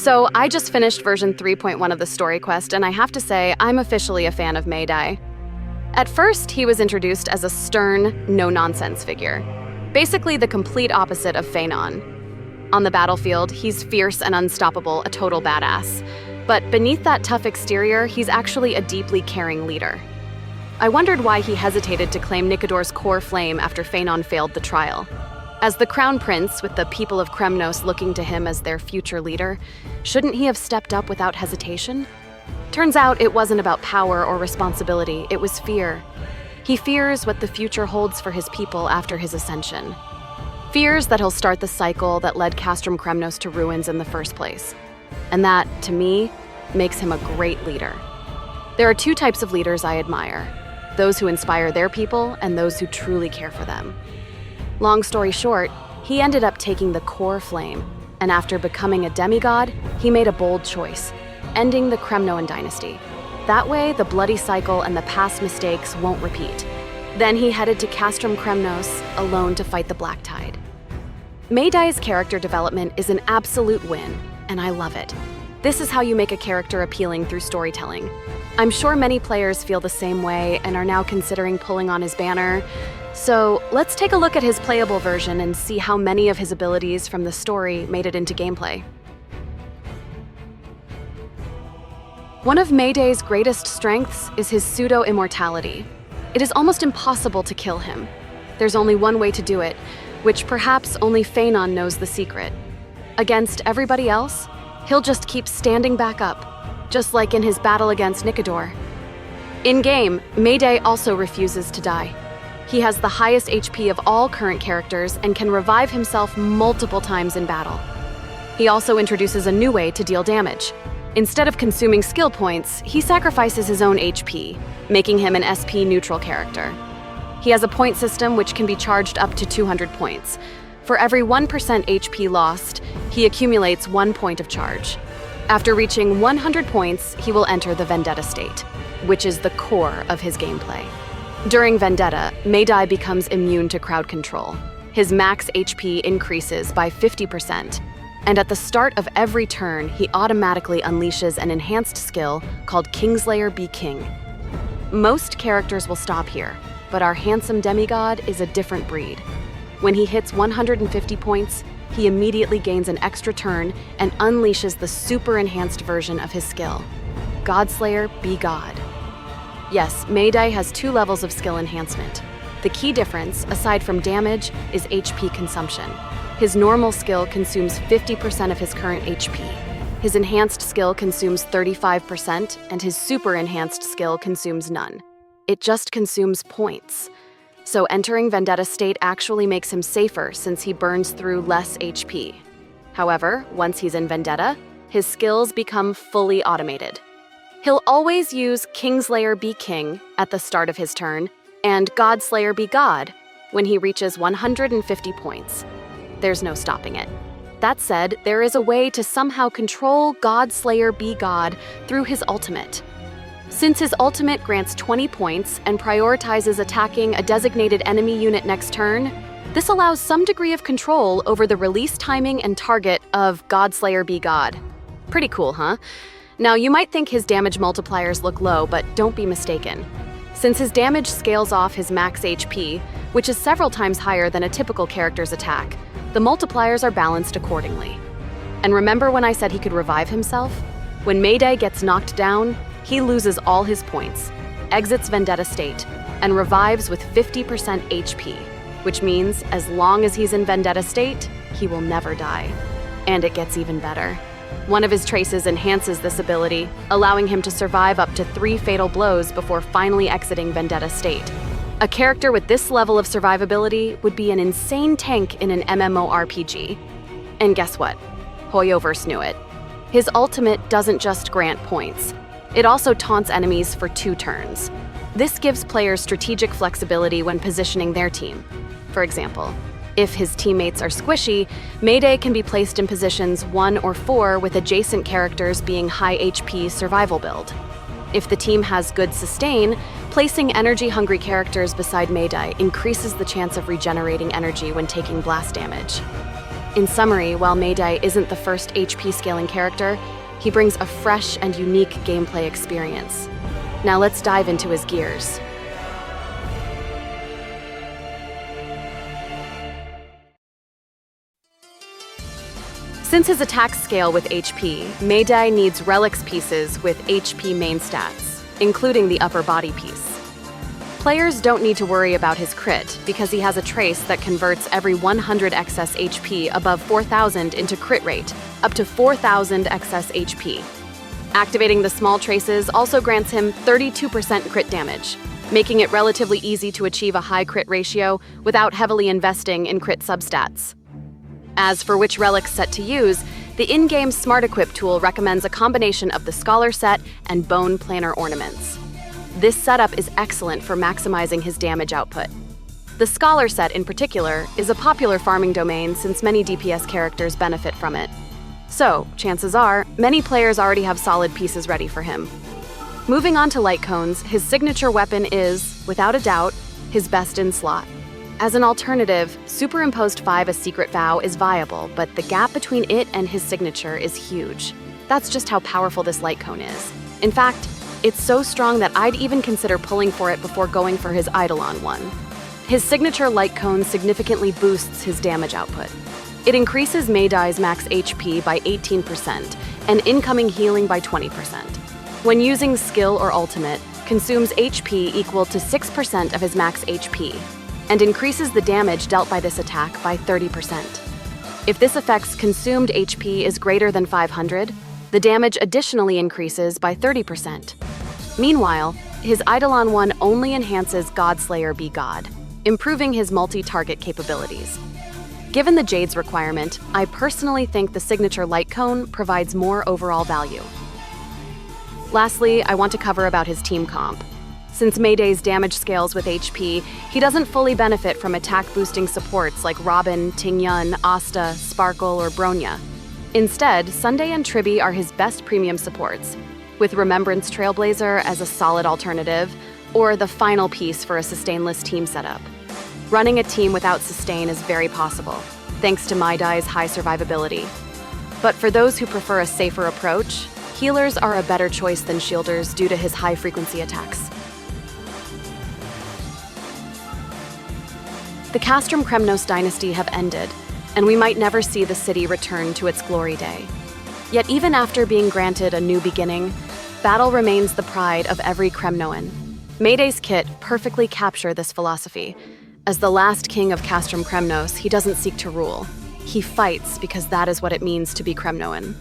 So I just finished version 3.1 of the story quest, and I have to say, I'm officially a fan of Mydei. At first, he was introduced as a stern, no-nonsense figure. Basically the complete opposite of Fanon. On the battlefield, he's fierce and unstoppable, a total badass. But beneath that tough exterior, he's actually a deeply caring leader. I wondered why he hesitated to claim Nicodor's core flame after Fanon failed the trial. As the crown prince, with the people of Kremnos looking to him as their future leader, shouldn't he have stepped up without hesitation? Turns out it wasn't about power or responsibility, it was fear. He fears what the future holds for his people after his ascension. Fears that he'll start the cycle that led Castrum Kremnos to ruins in the first place. And that, to me, makes him a great leader. There are two types of leaders I admire: those who inspire their people and those who truly care for them. Long story short, he ended up taking the core flame, and after becoming a demigod, he made a bold choice, ending the Kremnoan dynasty. That way, the bloody cycle and the past mistakes won't repeat. Then he headed to Castrum Kremnos, alone to fight the Black Tide. Mydei's character development is an absolute win, and I love it. This is how you make a character appealing through storytelling. I'm sure many players feel the same way and are now considering pulling on his banner. So let's take a look at his playable version and see how many of his abilities from the story made it into gameplay. One of Mydei's greatest strengths is his pseudo-immortality. It is almost impossible to kill him. There's only one way to do it, which perhaps only Fanon knows the secret. Against everybody else, he'll just keep standing back up, just like in his battle against Nicodor. In-game, Mydei also refuses to die. He has the highest HP of all current characters and can revive himself multiple times in battle. He also introduces a new way to deal damage. Instead of consuming skill points, he sacrifices his own HP, making him an SP-neutral character. He has a point system which can be charged up to 200 points. For every 1% HP lost, he accumulates 1 point of charge. After reaching 100 points, he will enter the Vendetta state, which is the core of his gameplay. During Vendetta, Mydei becomes immune to crowd control. His max HP increases by 50%, and at the start of every turn, he automatically unleashes an enhanced skill called Kingslayer Be King. Most characters will stop here, but our handsome demigod is a different breed. When he hits 150 points, he immediately gains an extra turn and unleashes the super enhanced version of his skill, Godslayer Be God. Yes, Mydei has 2 levels of skill enhancement. The key difference, aside from damage, is HP consumption. His normal skill consumes 50% of his current HP. His enhanced skill consumes 35%, and his super enhanced skill consumes none. It just consumes points. So entering Vendetta state actually makes him safer since he burns through less HP. However, once he's in Vendetta, his skills become fully automated. He'll always use Kingslayer Be King at the start of his turn, and Godslayer Be God when he reaches 150 points. There's no stopping it. That said, there is a way to somehow control Godslayer Be God through his ultimate. Since his ultimate grants 20 points and prioritizes attacking a designated enemy unit next turn, this allows some degree of control over the release timing and target of Godslayer Be God. Pretty cool, huh? Now, you might think his damage multipliers look low, but don't be mistaken. Since his damage scales off his max HP, which is several times higher than a typical character's attack, the multipliers are balanced accordingly. And remember when I said he could revive himself? When Mydei gets knocked down, he loses all his points, exits Vendetta state, and revives with 50% HP, which means as long as he's in Vendetta state, he will never die. And it gets even better. One of his traces enhances this ability, allowing him to survive up to 3 fatal blows before finally exiting Vendetta state. A character with this level of survivability would be an insane tank in an MMORPG. And guess what? Hoyoverse knew it. His ultimate doesn't just grant points. It also taunts enemies for 2 turns. This gives players strategic flexibility when positioning their team. For example, if his teammates are squishy, Mydei can be placed in positions 1 or 4 with adjacent characters being high HP survival build. If the team has good sustain, placing energy-hungry characters beside Mydei increases the chance of regenerating energy when taking blast damage. In summary, while Mydei isn't the first HP scaling character, he brings a fresh and unique gameplay experience. Now let's dive into his gears. Since his attacks scale with HP, Mydei needs Relics pieces with HP main stats, including the upper body piece. Players don't need to worry about his crit because he has a trace that converts every 100 excess HP above 4,000 into crit rate, up to 4,000 excess HP. Activating the small traces also grants him 32% crit damage, making it relatively easy to achieve a high crit ratio without heavily investing in crit substats. As for which relic set to use, the in-game Smart Equip tool recommends a combination of the Scholar set and Bone Planner ornaments. This setup is excellent for maximizing his damage output. The Scholar set in particular is a popular farming domain since many DPS characters benefit from it. So, chances are, many players already have solid pieces ready for him. Moving on to light cones, his signature weapon is, without a doubt, his best in slot. As an alternative, Superimposed 5 A Secret Vow is viable, but the gap between it and his signature is huge. That's just how powerful this light cone is. In fact, it's so strong that I'd even consider pulling for it before going for his eidolon one. His signature light cone significantly boosts his damage output. It increases Mydei's max HP by 18% and incoming healing by 20%. When using skill or ultimate, consumes HP equal to 6% of his max HP, and increases the damage dealt by this attack by 30%. If this effect's consumed HP is greater than 500, the damage additionally increases by 30%. Meanwhile, his Eidolon 1 only enhances Godslayer Be God, improving his multi-target capabilities. Given the Jade's requirement, I personally think the signature light cone provides more overall value. Lastly, I want to cover about his team comp. Since Mydei's damage scales with HP, he doesn't fully benefit from attack-boosting supports like Robin, Tingyun, Asta, Sparkle, or Bronya. Instead, Sunday and Tribby are his best premium supports, with Remembrance Trailblazer as a solid alternative, or the final piece for a sustainless team setup. Running a team without sustain is very possible, thanks to Mydei's high survivability. But for those who prefer a safer approach, healers are a better choice than shielders due to his high-frequency attacks. The Castrum Kremnos dynasty have ended, and we might never see the city return to its glory day. Yet even after being granted a new beginning, battle remains the pride of every Kremnoan. Mydei's kit perfectly capture this philosophy. As the last king of Castrum Kremnos, he doesn't seek to rule. He fights because that is what it means to be Kremnoan.